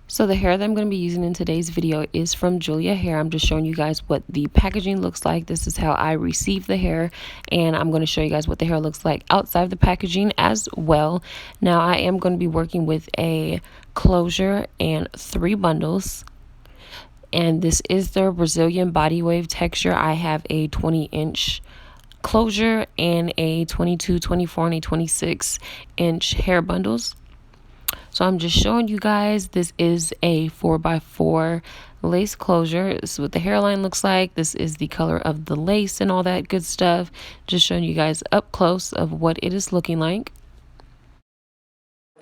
So the hair that I'm going to be using in today's video is from Julia Hair. I'm just showing you guys what the packaging looks like. This is how I received the hair, and I'm going to show you guys what the hair looks like outside of the packaging as well. Now I am going to be working with a closure and 3 bundles. And this is the Brazilian body wave texture. I have a 20-inch closure and a 22, 24, and a 26-inch hair bundles. So I'm just showing you guys, this is a 4x4 lace closure. This is what the hairline looks like. This is the color of the lace and all that good stuff. Just showing you guys up close of what it is looking like.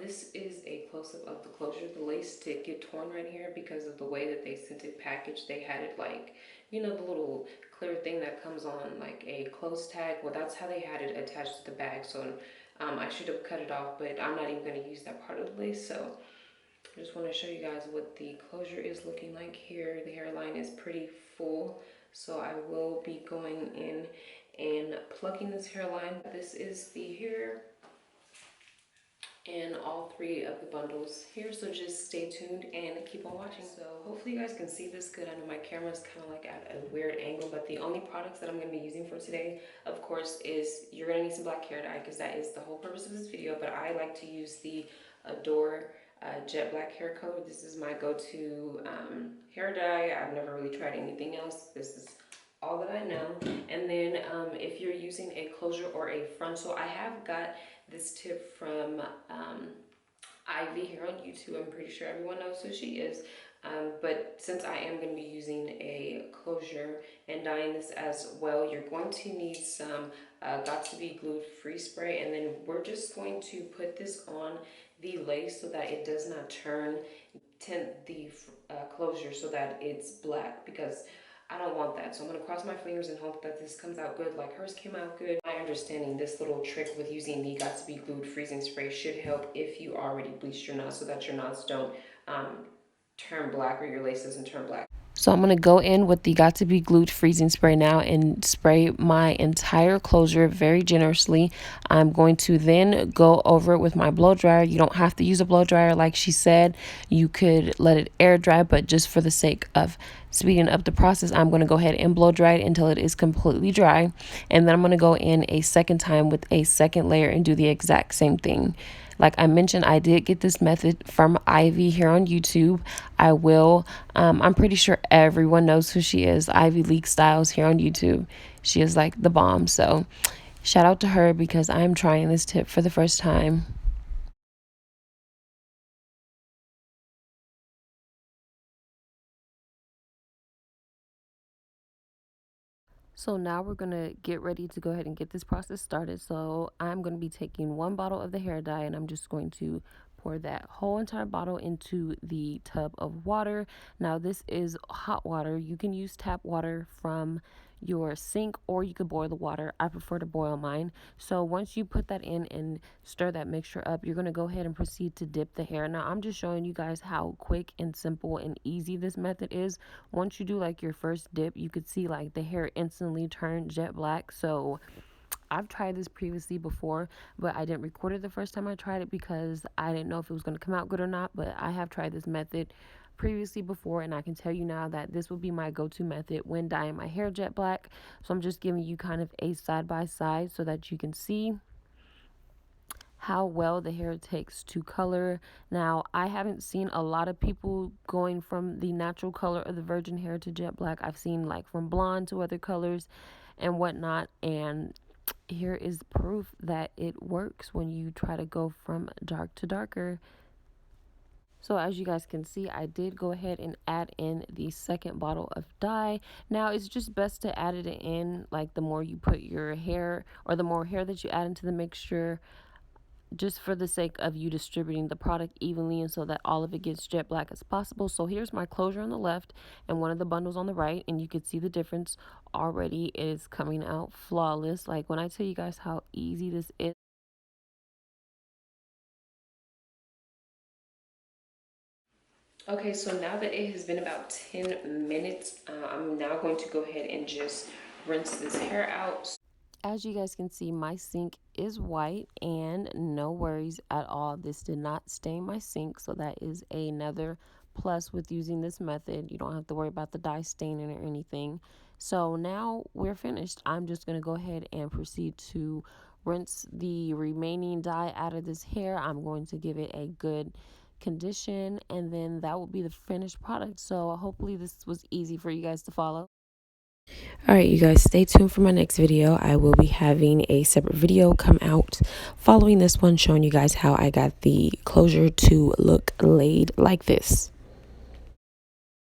This is a close-up of the closure. The lace did get torn right here because of the way that they sent it packaged. They had it like, you know, the little clear thing that comes on like a close tag. Well, that's how they had it attached to the bag. So I should have cut it off, but I'm not even going to use that part of the lace. So I just want to show you guys what the closure is looking like here. The hairline is pretty full, so I will be going in and plucking this hairline. This is the hair in all 3 of the bundles here, so just stay tuned and keep on watching. So hopefully you guys can see this good. I know my camera is kind of like at a weird angle, but the only products that I'm going to be using for today, of course, is you're going to need some black hair dye because that is the whole purpose of this video, but I like to use the Adore jet black hair color. This is my go-to hair dye. I've never really tried anything else. This is all that I know. And then if you're using a closure or a frontal, I have got this tip from Ivy here on YouTube. I'm pretty sure everyone knows who she is. But since I am going to be using a closure and dyeing this as well, you're going to need some Got To Be Glued Free Spray. And then we're just going to put this on the lace so that it does not tint the closure so that it's black, because I don't want that. So I'm going to cross my fingers and hope that this comes out good like hers came out good. My understanding, this little trick with using the Got To Be Glued freezing spray should help if you already bleached your knots, so that your knots don't turn black or your lace doesn't turn black. So I'm going to go in with the Got To Be Glued freezing spray now and spray my entire closure very generously. I'm going to then go over it with my blow dryer. You don't have to use a blow dryer like she said. You could let it air dry, but just for the sake of speeding up the process, I'm going to go ahead and blow dry it until it is completely dry. And then I'm going to go in a second time with a second layer and do the exact same thing. Like I mentioned, I did get this method from Ivy here on YouTube. I'm pretty sure everyone knows who she is, Ivy Leak Styles here on YouTube. She is like the bomb. So shout out to her because I'm trying this tip for the first time. So now we're going to get ready to go ahead and get this process started. So I'm going to be taking 1 bottle of the hair dye and I'm just going to pour that whole entire bottle into the tub of water. Now this is hot water. You can use tap water from your sink or you could boil the water. I prefer to boil mine. So once you put that in and stir that mixture up, you're going to go ahead and proceed to dip the hair. Now I'm just showing you guys how quick and simple and easy this method is. Once you do like your first dip, you could see like the hair instantly turn jet black. So I've tried this previously before, but I didn't record it the first time I tried it because I didn't know if it was going to come out good or not. But I have tried this method previously before, and I can tell you now that this will be my go-to method when dyeing my hair jet black. So I'm just giving you kind of a side by side so that you can see how well the hair takes to color. Now, I haven't seen a lot of people going from the natural color of the virgin hair to jet black. I've seen like from blonde to other colors and whatnot, and here is proof that it works when you try to go from dark to darker. So as you guys can see, I did go ahead and add in the second bottle of dye. Now it's just best to add it in, like the more you put your hair or the more hair that you add into the mixture, just for the sake of you distributing the product evenly and so that all of it gets jet black as possible. So here's my closure on the left and one of the bundles on the right, and you can see the difference already. It is coming out flawless. Like when I tell you guys how easy this is. Okay, so now that it has been about 10 minutes, I'm now going to go ahead and just rinse this hair out. As you guys can see, my sink is white and no worries at all. This did not stain my sink, so that is another Plus, with using this method, you don't have to worry about the dye staining or anything. So now we're finished. I'm just going to go ahead and proceed to rinse the remaining dye out of this hair. I'm going to give it a good condition, and then that will be the finished product. So hopefully this was easy for you guys to follow. All right, you guys, stay tuned for my next video. I will be having a separate video come out following this one, showing you guys how I got the closure to look laid like this.